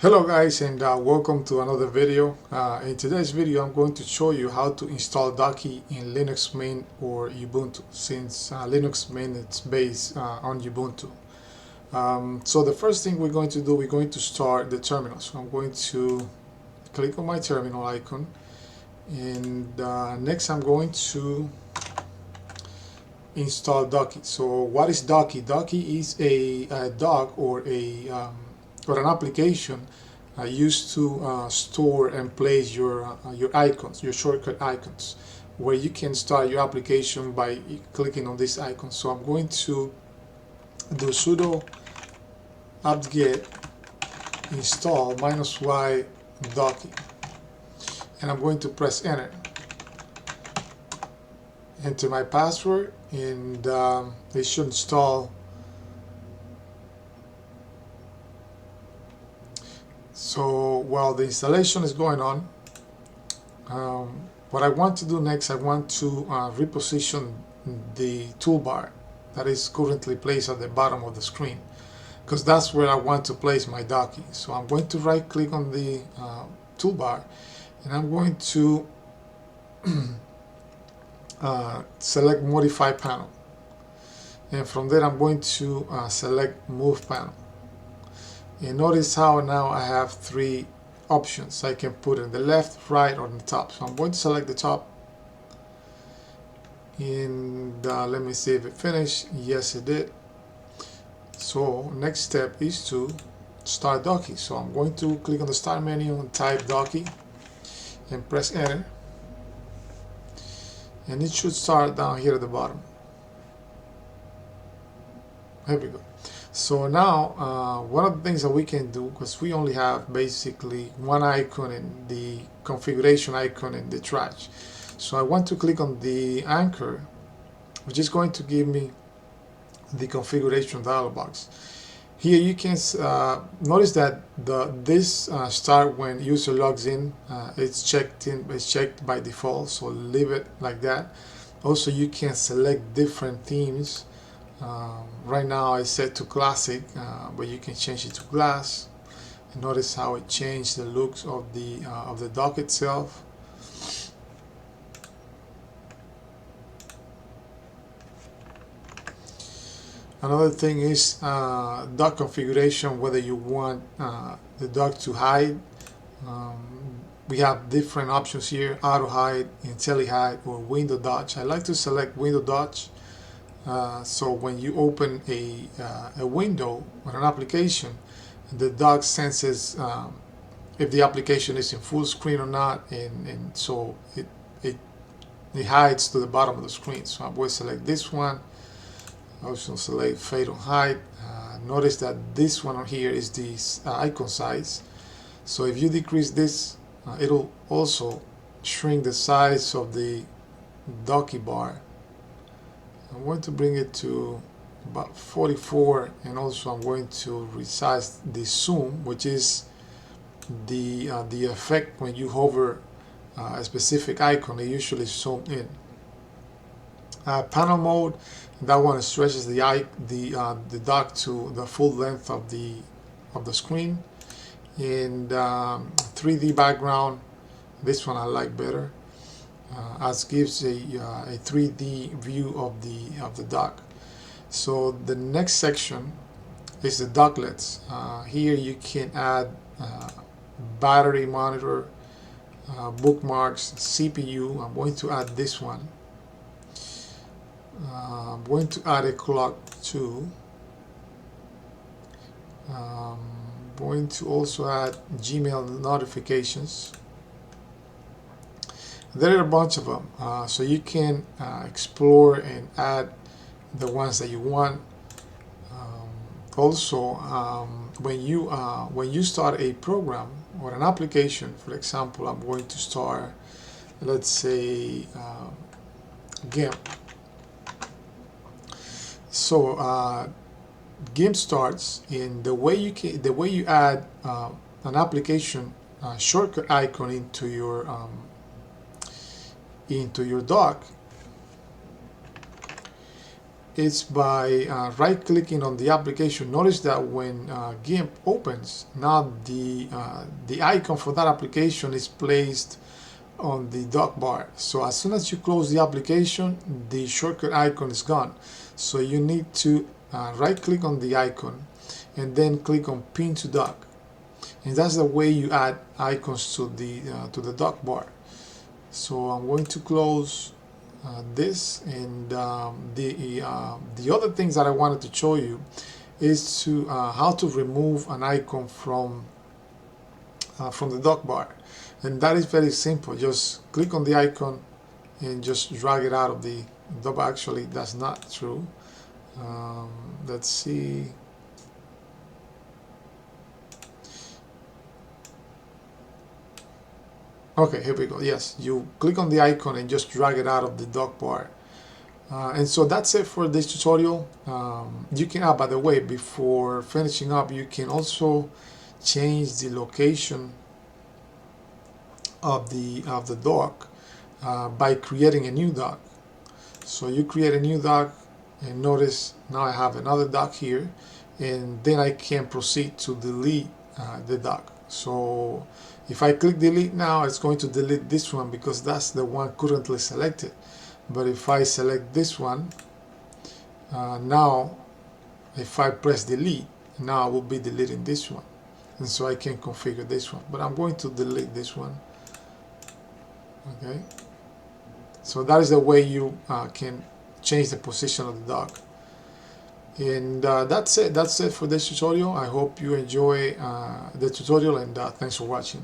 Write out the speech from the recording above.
Hello guys, and welcome to another video. In today's video I'm going to show you how to install Docky in Linux main or Ubuntu, since Linux main is based on Ubuntu. So the first thing we're going to do, we're going to start the terminal. So I'm going to click on my terminal icon, and next I'm going to install Docky. So what is Docky? Docky is a dock or an application used to store and place your icons, your shortcut icons, where you can start your application by clicking on this icon. So I'm going to do sudo apt-get install -y Docky, and I'm going to press enter. Enter my password, and it should install. So while the installation is going on, what I want to do next, I want to reposition the toolbar that is currently placed at the bottom of the screen, because that's where I want to place my Docky. So I'm going to right click on the toolbar, and I'm going to select modify panel, and from there I'm going to select move panel. And notice how now I have three options. I can put in the left, right, or the top. So I'm going to select the top, and let me see if it finished. Yes, it did. So next step is to start Docky. So I'm going to click on the start menu and type Docky and press enter, and it should start down here at the bottom. Here we go. So now one of the things that we can do, because we only have basically one icon in the configuration icon in the trash, so I want to click on the anchor, which is going to give me the configuration dialog box. Here you can notice that this start when user logs in, it's checked by default, so leave it like that. Also, you can select different themes. Right now I set to classic, but you can change it to glass. And notice how it changed the looks of the dock itself. Another thing is dock configuration, whether you want the dock to hide. We have different options here: auto hide, IntelliHide, or window dodge. I like to select window dodge. So when you open a window or an application, the dock senses if the application is in full screen or not, and so it hides to the bottom of the screen. So I'm going to select this one. I also select fade on hide. Notice that this one on here is the icon size. So if you decrease this, it'll also shrink the size of the Docky bar. I'm going to bring it to about 44, and also I'm going to resize the zoom, which is the effect when you hover a specific icon. It usually zoom in. Panel mode, that one stretches the dock to the full length of the screen. And 3D background, this one I like better. As gives a 3D view of the dock. So the next section is the docklets. Here you can add battery, monitor, bookmarks, CPU. I'm going to add this one. I'm going to add a clock too. I'm going to also add Gmail notifications. There are a bunch of them, so you can explore and add the ones that you want. Also, when you start a program or an application, for example, I'm going to start, let's say, GIMP. So GIMP starts, in the way you add an application shortcut icon into your dock is by right-clicking on the application. Notice that when GIMP opens, now the icon for that application is placed on the dock bar. So as soon as you close the application, the shortcut icon is gone. So you need to right-click on the icon and then click on Pin to Dock. And that's the way you add icons to the dock bar. So I'm going to close this, and the other things that I wanted to show you is to how to remove an icon from the dock bar, and that is very simple. Just click on the icon and just drag it out of the dock. Actually, that's not true. Let's see. Okay, here we go. Yes, you click on the icon and just drag it out of the dock bar. And so that's it for this tutorial. You can, by the way, before finishing up, you can also change the location of the dock by creating a new dock. So you create a new dock, and notice now I have another dock here, and then I can proceed to delete the dock. So if I click delete now, it's going to delete this one because that's the one currently selected. But if I select this one, now if I press delete, now I will be deleting this one. And so I can configure this one. But I'm going to delete this one. Okay. So that is the way you can change the position of the dock. And that's it for this tutorial. I hope you enjoy the tutorial, and thanks for watching.